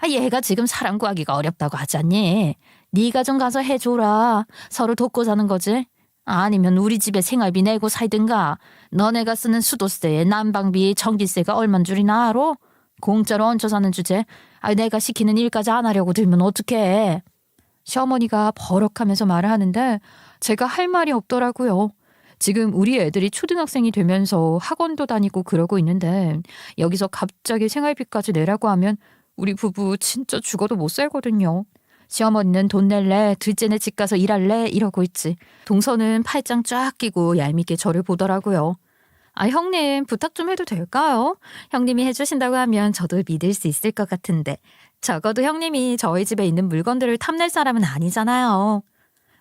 얘가 지금 사람 구하기가 어렵다고 하지 않니? 네가 좀 가서 해줘라. 서로 돕고 사는 거지. 아니면 우리 집에 생활비 내고 살든가. 너네가 쓰는 수도세, 난방비, 전기세가 얼만 줄이나 알아? 공짜로 얹혀 사는 주제. 내가 시키는 일까지 안 하려고 들면 어떡해. 시어머니가 버럭하면서 말을 하는데 제가 할 말이 없더라고요. 지금 우리 애들이 초등학생이 되면서 학원도 다니고 그러고 있는데 여기서 갑자기 생활비까지 내라고 하면 우리 부부 진짜 죽어도 못 살거든요. 시어머니는 돈 낼래, 둘째네 집 가서 일할래 이러고 있지. 동서는 팔짱 쫙 끼고 얄밉게 저를 보더라고요. 형님 부탁 좀 해도 될까요? 형님이 해주신다고 하면 저도 믿을 수 있을 것 같은데 적어도 형님이 저희 집에 있는 물건들을 탐낼 사람은 아니잖아요.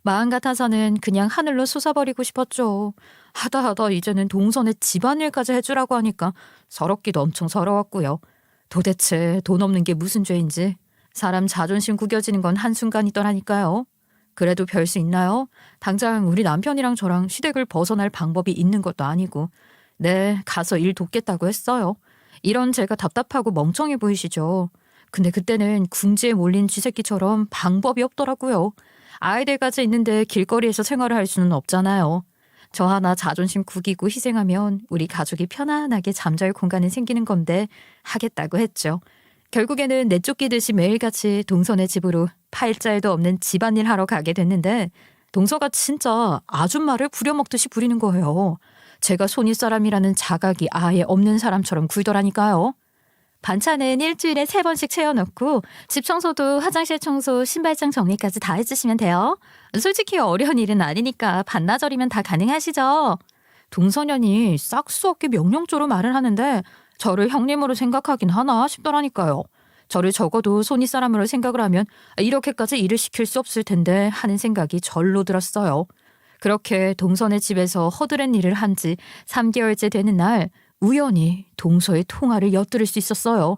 마음 같아서는 그냥 하늘로 솟아버리고 싶었죠. 하다 이제는 동선의 집안일까지 해주라고 하니까 서럽기도 엄청 서러웠고요. 도대체 돈 없는 게 무슨 죄인지 사람 자존심 구겨지는 건 한순간이더라니까요. 그래도 별 수 있나요? 당장 우리 남편이랑 저랑 시댁을 벗어날 방법이 있는 것도 아니고 네, 가서 일 돕겠다고 했어요. 이런 제가 답답하고 멍청해 보이시죠? 근데 그때는 궁지에 몰린 쥐새끼처럼 방법이 없더라고요. 아이들까지 있는데 길거리에서 생활을 할 수는 없잖아요. 저 하나 자존심 구기고 희생하면 우리 가족이 편안하게 잠잘 공간이 생기는 건데 하겠다고 했죠. 결국에는 내쫓기듯이 매일같이 동선의 집으로 팔자에도 없는 집안일 하러 가게 됐는데 동서가 진짜 아줌마를 부려먹듯이 부리는 거예요. 제가 손윗사람이라는 자각이 아예 없는 사람처럼 굴더라니까요. 반찬은 일주일에 3번씩 채워넣고 집 청소도 화장실 청소, 신발장 정리까지 다 해주시면 돼요. 솔직히 어려운 일은 아니니까 반나절이면 다 가능하시죠. 동서년이 싹 수 없게 명령조로 말을 하는데 저를 형님으로 생각하긴 하나 싶더라니까요. 저를 적어도 손이 사람으로 생각을 하면 이렇게까지 일을 시킬 수 없을 텐데 하는 생각이 절로 들었어요. 그렇게 동선의 집에서 허드렛 일을 한 지 3개월째 되는 날 우연히 동서의 통화를 엿들을 수 있었어요.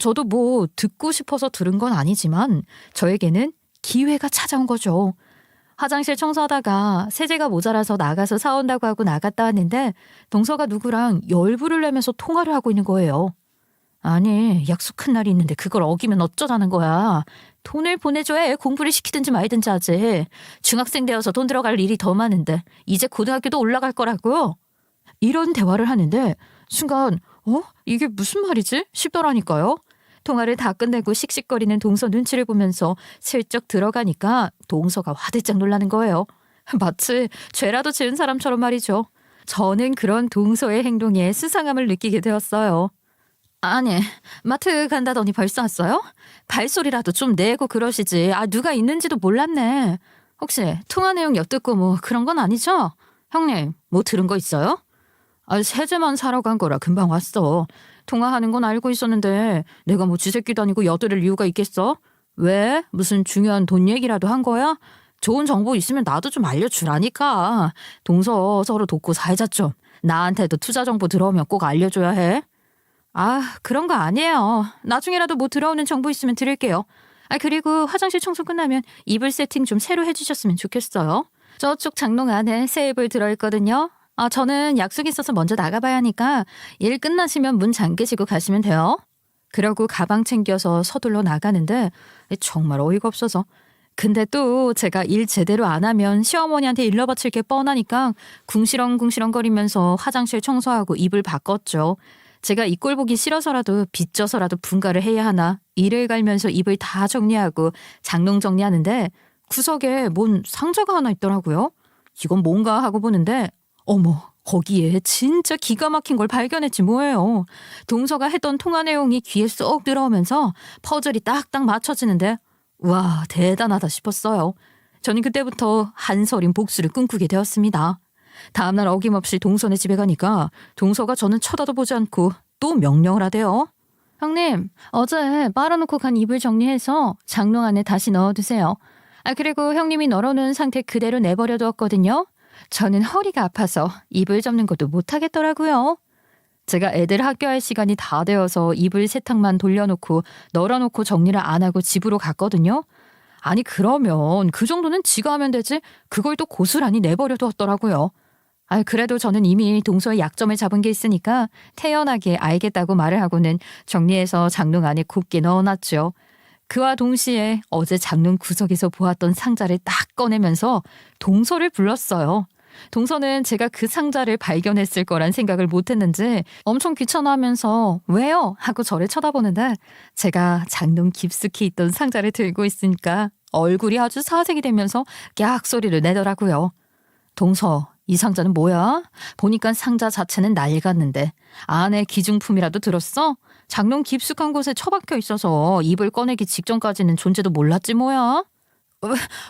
저도 뭐 듣고 싶어서 들은 건 아니지만 저에게는 기회가 찾아온 거죠. 화장실 청소하다가 세제가 모자라서 나가서 사온다고 하고 나갔다 왔는데 동서가 누구랑 열불을 내면서 통화를 하고 있는 거예요. 아니, 약속한 날이 있는데 그걸 어기면 어쩌자는 거야. 돈을 보내줘야 공부를 시키든지 말든지 하지. 중학생 되어서 돈 들어갈 일이 더 많은데 이제 고등학교도 올라갈 거라고. 이런 대화를 하는데 순간 이게 무슨 말이지? 싶더라니까요. 통화를 다 끝내고 씩씩거리는 동서 눈치를 보면서 슬쩍 들어가니까 동서가 화들짝 놀라는 거예요. 마치 죄라도 지은 사람처럼 말이죠. 저는 그런 동서의 행동에 수상함을 느끼게 되었어요. 아니, 마트 간다더니 벌써 왔어요? 발소리라도 좀 내고 그러시지. 누가 있는지도 몰랐네. 혹시 통화 내용 엿듣고 뭐 그런 건 아니죠? 형님, 뭐 들은 거 있어요? 세제만 사러 간 거라 금방 왔어. 통화하는 건 알고 있었는데 내가 뭐 쥐새끼도 아니고 엿들을 이유가 있겠어? 왜? 무슨 중요한 돈 얘기라도 한 거야? 좋은 정보 있으면 나도 좀 알려주라니까. 동서 서로 돕고 살자 좀. 나한테도 투자 정보 들어오면 꼭 알려줘야 해. 그런 거 아니에요. 나중에라도 뭐 들어오는 정보 있으면 드릴게요. 그리고 화장실 청소 끝나면 이불 세팅 좀 새로 해주셨으면 좋겠어요. 저쪽 장롱 안에 새 이불 들어있거든요. 저는 약속 있어서 먼저 나가봐야 하니까 일 끝나시면 문 잠그시고 가시면 돼요. 그러고 가방 챙겨서 서둘러 나가는데 정말 어이가 없어서. 근데 또 제가 일 제대로 안 하면 시어머니한테 일러 바칠 게 뻔하니까 궁시렁궁시렁거리면서 화장실 청소하고 이불 바꿨죠. 제가 이 꼴 보기 싫어서라도 빚져서라도 분가를 해야 하나 일을 갈면서 이불 다 정리하고 장롱 정리하는데 구석에 뭔 상자가 하나 있더라고요. 이건 뭔가 하고 보는데 어머, 거기에 진짜 기가 막힌 걸 발견했지 뭐예요. 동서가 했던 통화 내용이 귀에 쏙 들어오면서 퍼즐이 딱딱 맞춰지는데 와, 대단하다 싶었어요. 저는 그때부터 한서린 복수를 꿈꾸게 되었습니다. 다음날 어김없이 동서네 집에 가니까 동서가 저는 쳐다도 보지 않고 또 명령을 하대요. 형님, 어제 빨아놓고 간 이불 정리해서 장롱 안에 다시 넣어두세요. 그리고 형님이 널어놓은 상태 그대로 내버려두었거든요. 저는 허리가 아파서 이불 접는 것도 못하겠더라고요. 제가 애들 학교할 시간이 다 되어서 이불 세탁만 돌려놓고 널어놓고 정리를 안 하고 집으로 갔거든요. 그러면 그 정도는 지가 하면 되지 그걸 또 고스란히 내버려두었더라고요. 그래도 저는 이미 동서의 약점을 잡은 게 있으니까 태연하게 알겠다고 말을 하고는 정리해서 장롱 안에 곱게 넣어놨죠. 그와 동시에 어제 장롱 구석에서 보았던 상자를 딱 꺼내면서 동서를 불렀어요. 동서는 제가 그 상자를 발견했을 거란 생각을 못했는지 엄청 귀찮아하면서 왜요? 하고 저를 쳐다보는데 제가 장롱 깊숙이 있던 상자를 들고 있으니까 얼굴이 아주 사색이 되면서 깍 소리를 내더라고요. 동서, 이 상자는 뭐야? 보니까 상자 자체는 낡았는데 안에 기중품이라도 들었어? 장롱 깊숙한 곳에 처박혀 있어서 입을 꺼내기 직전까지는 존재도 몰랐지 뭐야?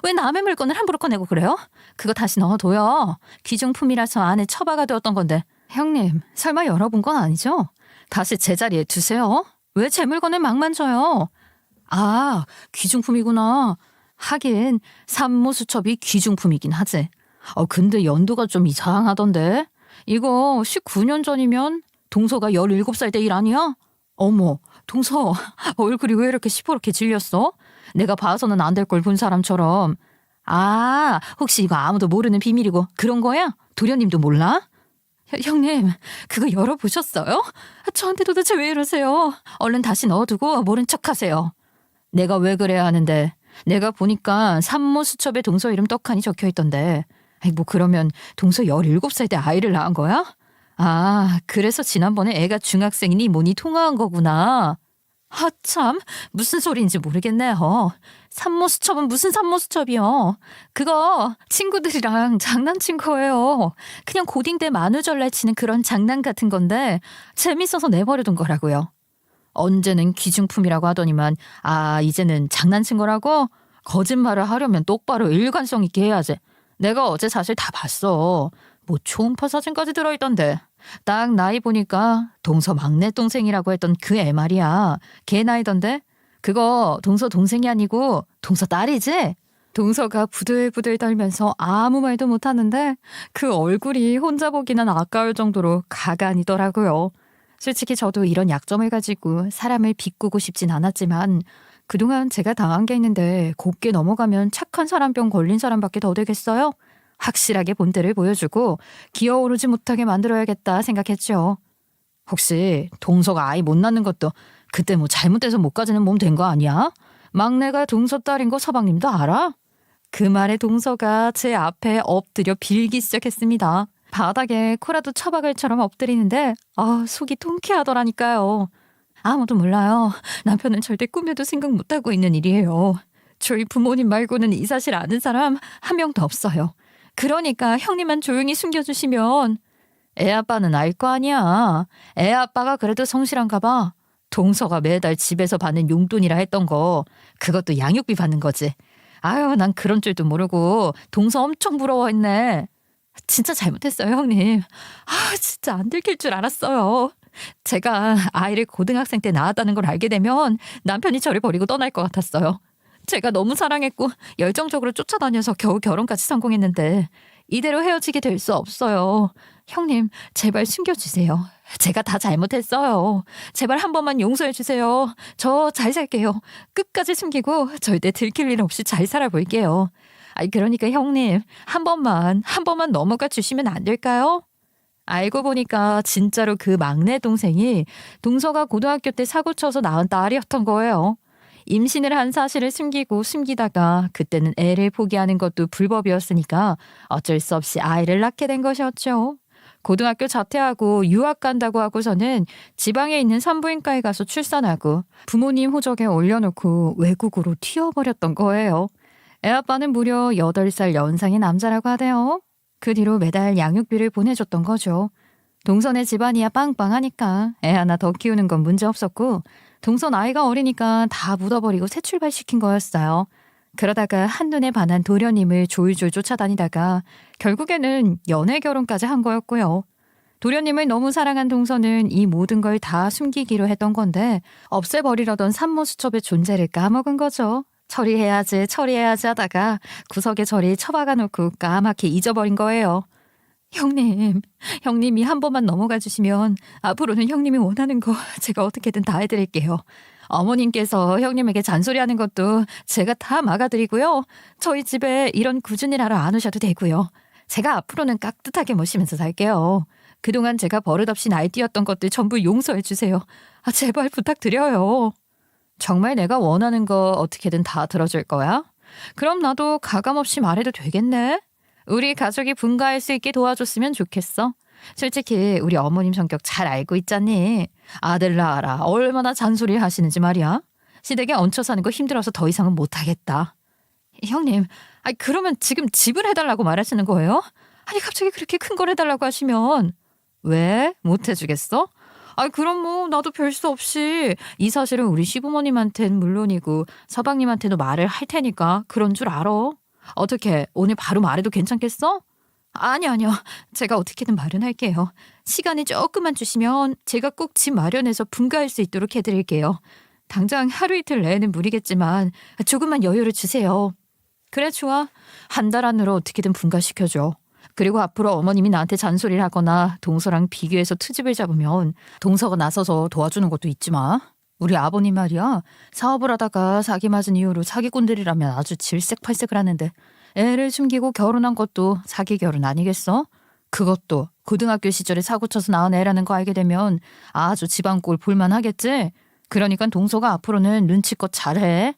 왜 남의 물건을 함부로 꺼내고 그래요? 그거 다시 넣어둬요. 기중품이라서 안에 처박아 두었던 건데. 형님, 설마 열어본 건 아니죠? 다시 제자리에 두세요. 왜 제 물건을 막 만져요? 귀중품이구나. 하긴 산모수첩이 귀중품이긴 하지. 근데 연도가 좀 이상하던데. 이거 19년 전이면 동서가 17살 때 일 아니야? 어머, 동서 얼굴이 왜 이렇게 시퍼렇게 질렸어? 내가 봐서는 안 될 걸 본 사람처럼. 혹시 이거 아무도 모르는 비밀이고 그런 거야? 도련님도 몰라? 형님, 그거 열어보셨어요? 저한테 도대체 왜 이러세요? 얼른 다시 넣어두고 모른 척하세요. 내가 왜 그래야 하는데. 내가 보니까 산모수첩에 동서 이름 떡하니 적혀있던데. 뭐 그러면 동서 17살 때 아이를 낳은 거야? 그래서 지난번에 애가 중학생이니 뭐니 통화한 거구나. 참, 무슨 소리인지 모르겠네요. 산모수첩은 무슨 산모수첩이요? 그거 친구들이랑 장난친 거예요. 그냥 고딩 때 만우절날 치는 그런 장난 같은 건데 재밌어서 내버려둔 거라고요. 언제는 귀중품이라고 하더니만 이제는 장난친 거라고? 거짓말을 하려면 똑바로 일관성 있게 해야지. 내가 어제 사실 다 봤어. 뭐 초음파 사진까지 들어있던데. 딱 나이 보니까 동서 막내 동생이라고 했던 그 애 말이야. 걔 나이던데? 그거 동서 동생이 아니고 동서 딸이지? 동서가 부들부들 떨면서 아무 말도 못하는데 그 얼굴이 혼자 보기는 아까울 정도로 가관이더라고요. 솔직히 저도 이런 약점을 가지고 사람을 비꼬고 싶진 않았지만 그동안 제가 당한 게 있는데 곱게 넘어가면 착한 사람병 걸린 사람밖에 더 되겠어요? 확실하게 본때를 보여주고 기어오르지 못하게 만들어야겠다 생각했죠. 혹시 동서가 아이 못 낳는 것도 그때 뭐 잘못돼서 못 가지는 몸 된 거 아니야? 막내가 동서 딸인 거 서방님도 알아? 그 말에 동서가 제 앞에 엎드려 빌기 시작했습니다. 바닥에 코라도 처박을처럼 엎드리는데 속이 통쾌하더라니까요. 아무도 몰라요. 남편은 절대 꿈에도 생각 못하고 있는 일이에요. 저희 부모님 말고는 이 사실 아는 사람 한 명도 없어요. 그러니까 형님만 조용히 숨겨주시면. 애 아빠는 알 거 아니야. 애 아빠가 그래도 성실한가 봐. 동서가 매달 집에서 받는 용돈이라 했던 거 그것도 양육비 받는 거지. 아유, 난 그런 줄도 모르고 동서 엄청 부러워했네. 진짜 잘못했어요, 형님. 진짜 안 들킬 줄 알았어요. 제가 아이를 고등학생 때 낳았다는 걸 알게 되면 남편이 저를 버리고 떠날 것 같았어요. 제가 너무 사랑했고 열정적으로 쫓아다녀서 겨우 결혼까지 성공했는데 이대로 헤어지게 될 수 없어요. 형님, 제발 숨겨주세요. 제가 다 잘못했어요. 제발 한 번만 용서해 주세요. 저 잘 살게요. 끝까지 숨기고 절대 들킬 일 없이 잘 살아볼게요. 그러니까 형님, 한 번만 넘어가 주시면 안 될까요? 알고 보니까 진짜로 그 막내 동생이 동서가 고등학교 때 사고 쳐서 낳은 딸이었던 거예요. 임신을 한 사실을 숨기다가 그때는 애를 포기하는 것도 불법이었으니까 어쩔 수 없이 아이를 낳게 된 것이었죠. 고등학교 자퇴하고 유학 간다고 하고서는 지방에 있는 산부인과에 가서 출산하고 부모님 호적에 올려놓고 외국으로 튀어버렸던 거예요. 애아빠는 무려 8살 연상의 남자라고 하대요. 그 뒤로 매달 양육비를 보내줬던 거죠. 동선의 집안이야 빵빵하니까 애 하나 더 키우는 건 문제 없었고 동선 아이가 어리니까 다 묻어버리고 새 출발시킨 거였어요. 그러다가 한눈에 반한 도련님을 졸졸 쫓아다니다가 결국에는 연애 결혼까지 한 거였고요. 도련님을 너무 사랑한 동서는 이 모든 걸 다 숨기기로 했던 건데 없애버리려던 산모수첩의 존재를 까먹은 거죠. 처리해야지 하다가 구석에 저리 처박아 놓고 까맣게 잊어버린 거예요. 형님이 한 번만 넘어가 주시면 앞으로는 형님이 원하는 거 제가 어떻게든 다 해드릴게요. 어머님께서 형님에게 잔소리하는 것도 제가 다 막아드리고요. 저희 집에 이런 꾸준히 하러 안 오셔도 되고요. 제가 앞으로는 깍듯하게 모시면서 살게요. 그동안 제가 버릇없이 날뛰었던 것들 전부 용서해 주세요. 제발 부탁드려요. 정말 내가 원하는 거 어떻게든 다 들어줄 거야? 그럼 나도 가감없이 말해도 되겠네? 우리 가족이 분가할 수 있게 도와줬으면 좋겠어. 솔직히 우리 어머님 성격 잘 알고 있잖니. 아들 낳아라 얼마나 잔소리 하시는지 말이야. 시댁에 얹혀 사는 거 힘들어서 더 이상은 못하겠다. 형님, 그러면 지금 집을 해달라고 말하시는 거예요? 갑자기 그렇게 큰 걸 해달라고 하시면. 왜? 못 해주겠어? 그럼 뭐 나도 별 수 없이 이 사실은 우리 시부모님한테는 물론이고 서방님한테도 말을 할 테니까 그런 줄 알아. 어떻게 오늘 바로 말해도 괜찮겠어? 아니요. 제가 어떻게든 마련할게요. 시간이 조금만 주시면 제가 꼭 집 마련해서 분가할 수 있도록 해드릴게요. 당장 하루 이틀 내에는 무리겠지만 조금만 여유를 주세요. 그래 좋아. 한 달 안으로 어떻게든 분가시켜줘. 그리고 앞으로 어머님이 나한테 잔소리를 하거나 동서랑 비교해서 트집을 잡으면 동서가 나서서 도와주는 것도 잊지 마. 우리 아버님 말이야. 사업을 하다가 사기 맞은 이후로 사기꾼들이라면 아주 질색팔색을 하는데 애를 숨기고 결혼한 것도 사기 결혼 아니겠어? 그것도 고등학교 시절에 사고쳐서 낳은 애라는 거 알게 되면 아주 집안 꼴 볼만하겠지? 그러니까 동서가 앞으로는 눈치껏 잘해.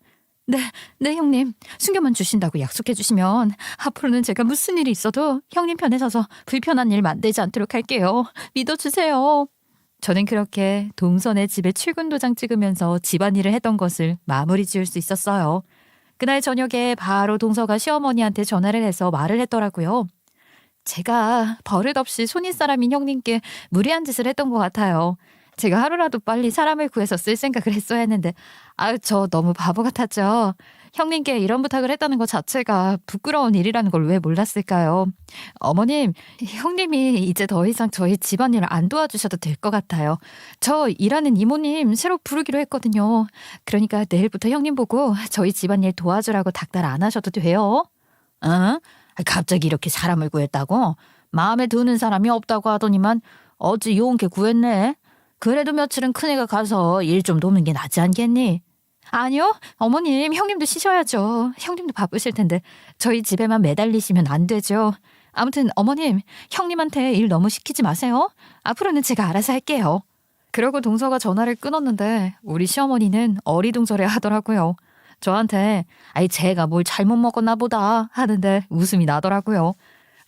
네 형님. 숨겨만 주신다고 약속해 주시면 앞으로는 제가 무슨 일이 있어도 형님 편에 서서 불편한 일 만들지 않도록 할게요. 믿어주세요. 저는 그렇게 동선의 집에 출근 도장 찍으면서 집안일을 했던 것을 마무리 지을 수 있었어요. 그날 저녁에 바로 동서가 시어머니한테 전화를 해서 말을 했더라고요. 제가 버릇없이 손윗사람인 형님께 무리한 짓을 했던 것 같아요. 제가 하루라도 빨리 사람을 구해서 쓸 생각을 했어야 했는데 저 너무 바보 같았죠. 형님께 이런 부탁을 했다는 것 자체가 부끄러운 일이라는 걸 왜 몰랐을까요? 어머님, 형님이 이제 더 이상 저희 집안일을 안 도와주셔도 될 것 같아요. 저 일하는 이모님 새로 부르기로 했거든요. 그러니까 내일부터 형님 보고 저희 집안일 도와주라고 닥달 안 하셔도 돼요. 어? 갑자기 이렇게 사람을 구했다고? 마음에 드는 사람이 없다고 하더니만 어찌 용케 구했네. 그래도 며칠은 큰애가 가서 일 좀 돕는 게 낫지 않겠니? 아니요, 어머님, 형님도 쉬셔야죠. 형님도 바쁘실 텐데 저희 집에만 매달리시면 안 되죠. 아무튼 어머님, 형님한테 일 너무 시키지 마세요. 앞으로는 제가 알아서 할게요. 그러고 동서가 전화를 끊었는데 우리 시어머니는 어리둥절해 하더라고요. 저한테 제가 뭘 잘못 먹었나 보다 하는데 웃음이 나더라고요.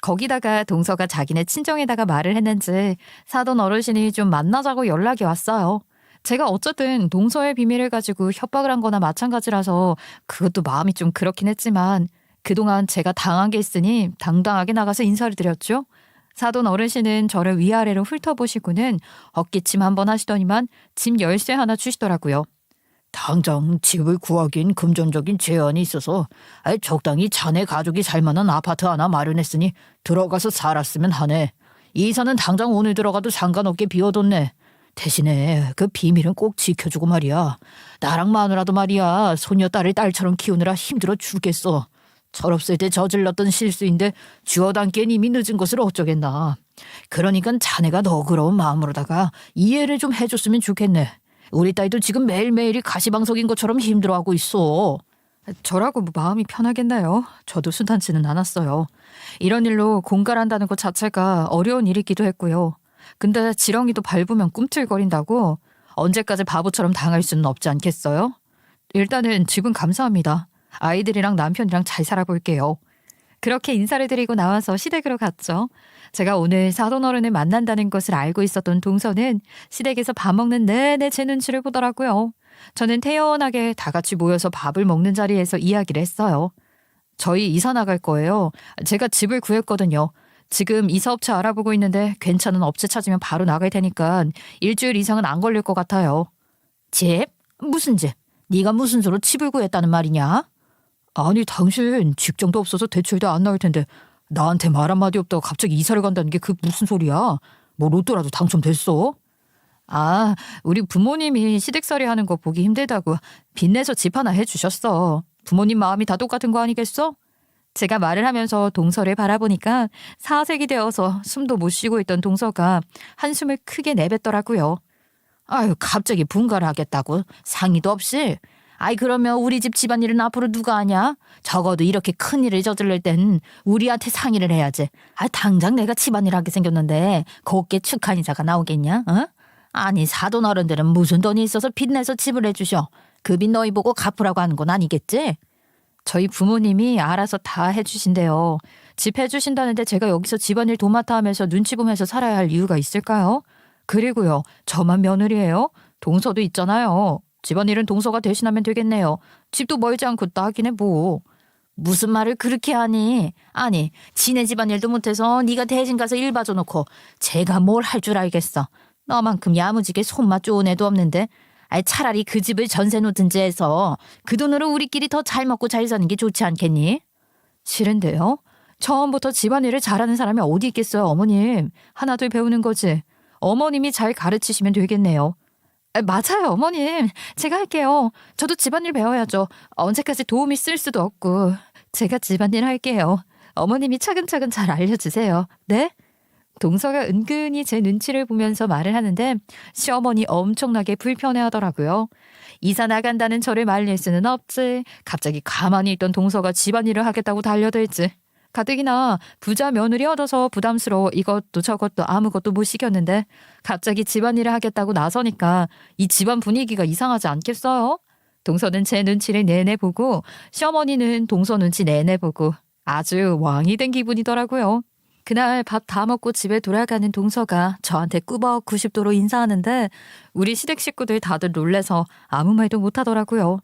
거기다가 동서가 자기네 친정에다가 말을 했는지 사돈 어르신이 좀 만나자고 연락이 왔어요. 제가 어쨌든 동서의 비밀을 가지고 협박을 한 거나 마찬가지라서 그것도 마음이 좀 그렇긴 했지만 그동안 제가 당한 게 있으니 당당하게 나가서 인사를 드렸죠. 사돈 어르신은 저를 위아래로 훑어보시고는 어깨침 한번 하시더니만 집 열쇠 하나 주시더라고요. 당장 집을 구하긴 금전적인 제한이 있어서 적당히 자네 가족이 살 만한 아파트 하나 마련했으니 들어가서 살았으면 하네. 이사는 당장 오늘 들어가도 상관없게 비워뒀네. 대신에 그 비밀은 꼭 지켜주고 말이야. 나랑 마누라도 말이야. 소녀딸을 딸처럼 키우느라 힘들어 죽겠어. 철없을 때 저질렀던 실수인데 주워담기엔 이미 늦은 것을 어쩌겠나. 그러니까 자네가 너그러운 마음으로다가 이해를 좀 해줬으면 좋겠네. 우리 딸도 지금 매일매일이 가시방석인 것처럼 힘들어하고 있어. 저라고 뭐 마음이 편하겠나요? 저도 순탄치는 않았어요. 이런 일로 공갈한다는 것 자체가 어려운 일이기도 했고요. 근데 지렁이도 밟으면 꿈틀거린다고 언제까지 바보처럼 당할 수는 없지 않겠어요? 일단은 집은 감사합니다. 아이들이랑 남편이랑 잘 살아볼게요. 그렇게 인사를 드리고 나와서 시댁으로 갔죠. 제가 오늘 사돈어른을 만난다는 것을 알고 있었던 동서는 시댁에서 밥 먹는 내내 제 눈치를 보더라고요. 저는 태연하게 다 같이 모여서 밥을 먹는 자리에서 이야기를 했어요. 저희 이사 나갈 거예요. 제가 집을 구했거든요. 지금 이사업체 알아보고 있는데 괜찮은 업체 찾으면 바로 나갈 테니까 일주일 이상은 안 걸릴 것 같아요. 집? 무슨 집? 네가 무슨 수로 집을 구했다는 말이냐? 아니 당신 직장도 없어서 대출도 안 나올 텐데 나한테 말 한마디 없다고 갑자기 이사를 간다는 게 그 무슨 소리야? 뭐 로또라도 당첨됐어? 우리 부모님이 시댁살이 하는 거 보기 힘들다고 빚내서 집 하나 해주셨어. 부모님 마음이 다 똑같은 거 아니겠어? 제가 말을 하면서 동서를 바라보니까 사색이 되어서 숨도 못 쉬고 있던 동서가 한숨을 크게 내뱉더라고요. 갑자기 분가를 하겠다고? 상의도 없이? 그러면 우리 집 집안일은 앞으로 누가 하냐? 적어도 이렇게 큰일을 저지를 땐 우리한테 상의를 해야지. 당장 내가 집안일 하게 생겼는데 곱게 축한 이자가 나오겠냐? 어? 아니 사돈 어른들은 무슨 돈이 있어서 빚내서 집을 해주셔. 그 빚 너희 보고 갚으라고 하는 건 아니겠지? 저희 부모님이 알아서 다 해주신대요. 집 해주신다는데 제가 여기서 집안일 도맡아 하면서 눈치 보면서 살아야 할 이유가 있을까요? 그리고요, 저만 며느리예요? 동서도 있잖아요. 집안일은 동서가 대신하면 되겠네요. 집도 멀지 않고 딱이네 뭐. 무슨 말을 그렇게 하니? 아니 지네 집안일도 못해서 네가 대신 가서 일 봐줘놓고 제가 뭘 할 줄 알겠어. 너만큼 야무지게 손맛 좋은 애도 없는데 차라리 그 집을 전세 놓든지 해서 그 돈으로 우리끼리 더 잘 먹고 잘 사는 게 좋지 않겠니? 싫은데요? 처음부터 집안일을 잘하는 사람이 어디 있겠어요, 어머님. 하나둘 배우는 거지. 어머님이 잘 가르치시면 되겠네요. 맞아요, 어머님. 제가 할게요. 저도 집안일 배워야죠. 언제까지 도움이 쓸 수도 없고. 제가 집안일 할게요. 어머님이 차근차근 잘 알려주세요. 네? 동서가 은근히 제 눈치를 보면서 말을 하는데 시어머니 엄청나게 불편해하더라고요. 이사 나간다는 저를 말릴 수는 없지. 갑자기 가만히 있던 동서가 집안일을 하겠다고 달려들지. 가뜩이나 부자 며느리 얻어서 부담스러워 이것도 저것도 아무것도 못 시켰는데 갑자기 집안일을 하겠다고 나서니까 이 집안 분위기가 이상하지 않겠어요? 동서는 제 눈치를 내내 보고 시어머니는 동서 눈치 내내 보고 아주 왕이 된 기분이더라고요. 그날 밥 다 먹고 집에 돌아가는 동서가 저한테 꾸벅 90도로 인사하는데 우리 시댁 식구들 다들 놀래서 아무 말도 못하더라고요.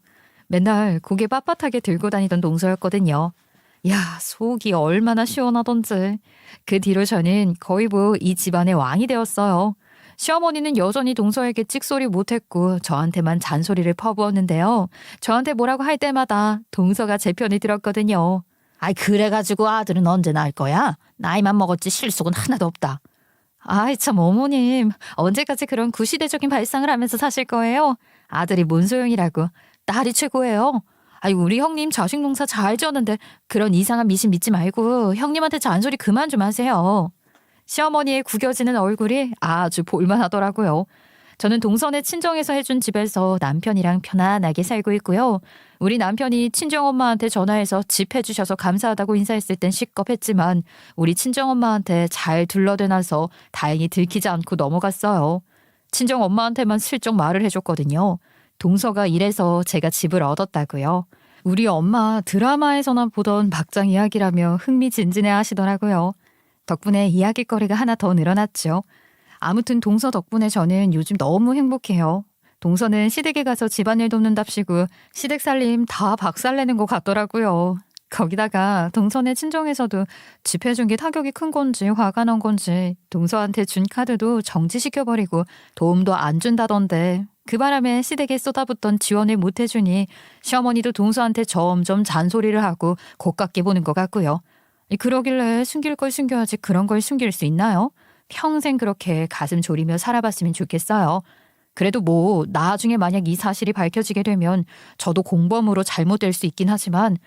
맨날 고개 빳빳하게 들고 다니던 동서였거든요. 야, 속이 얼마나 시원하던지. 그 뒤로 저는 거의 뭐 이 집안의 왕이 되었어요. 시어머니는 여전히 동서에게 찍소리 못했고 저한테만 잔소리를 퍼부었는데요. 저한테 뭐라고 할 때마다 동서가 제 편을 들었거든요. 아이 그래가지고 아들은 언제 낳을 거야? 나이만 먹었지 실속은 하나도 없다. 아이 참 어머님, 언제까지 그런 구시대적인 발상을 하면서 사실 거예요? 아들이 뭔 소용이라고. 딸이 최고예요. 아이 우리 형님 자식 농사 잘 지었는데 그런 이상한 미신 믿지 말고 형님한테 잔소리 그만 좀 하세요. 시어머니의 구겨지는 얼굴이 아주 볼만하더라고요. 저는 동선의 친정에서 해준 집에서 남편이랑 편안하게 살고 있고요. 우리 남편이 친정엄마한테 전화해서 집 해주셔서 감사하다고 인사했을 땐 시겁했지만 우리 친정엄마한테 잘 둘러대놔서 다행히 들키지 않고 넘어갔어요. 친정엄마한테만 슬쩍 말을 해줬거든요. 동서가 이래서 제가 집을 얻었다고요. 우리 엄마 드라마에서나 보던 막장 이야기라며 흥미진진해 하시더라고요. 덕분에 이야깃거리가 하나 더 늘어났죠. 아무튼 동서 덕분에 저는 요즘 너무 행복해요. 동서는 시댁에 가서 집안일 돕는답시고 시댁 살림 다 박살내는 것 같더라고요. 거기다가 동서네 친정에서도 집 해준 게 타격이 큰 건지 화가 난 건지 동서한테 준 카드도 정지시켜버리고 도움도 안 준다던데 그 바람에 시댁에 쏟아붓던 지원을 못 해주니 시어머니도 동서한테 점점 잔소리를 하고 고깝게 보는 것 같고요. 그러길래 숨길 걸 숨겨야지 그런 걸 숨길 수 있나요? 평생 그렇게 가슴 졸이며 살아봤으면 좋겠어요. 그래도 뭐 나중에 만약 이 사실이 밝혀지게 되면 저도 공범으로 잘못될 수 있긴 하지만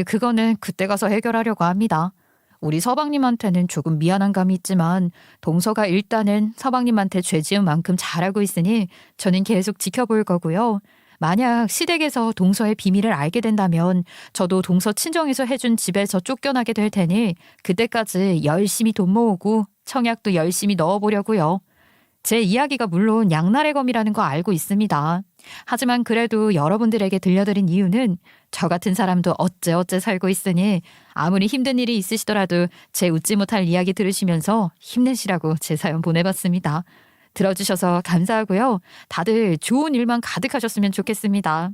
그거는 그때 가서 해결하려고 합니다. 우리 서방님한테는 조금 미안한 감이 있지만 동서가 일단은 서방님한테 죄 지은 만큼 잘하고 있으니 저는 계속 지켜볼 거고요. 만약 시댁에서 동서의 비밀을 알게 된다면 저도 동서 친정에서 해준 집에서 쫓겨나게 될 테니 그때까지 열심히 돈 모으고 청약도 열심히 넣어보려고요. 제 이야기가 물론 양날의 검이라는 거 알고 있습니다. 하지만 그래도 여러분들에게 들려드린 이유는 저 같은 사람도 어째어째 살고 있으니 아무리 힘든 일이 있으시더라도 제 웃지 못할 이야기 들으시면서 힘내시라고 제 사연 보내봤습니다. 들어주셔서 감사하고요. 다들 좋은 일만 가득하셨으면 좋겠습니다.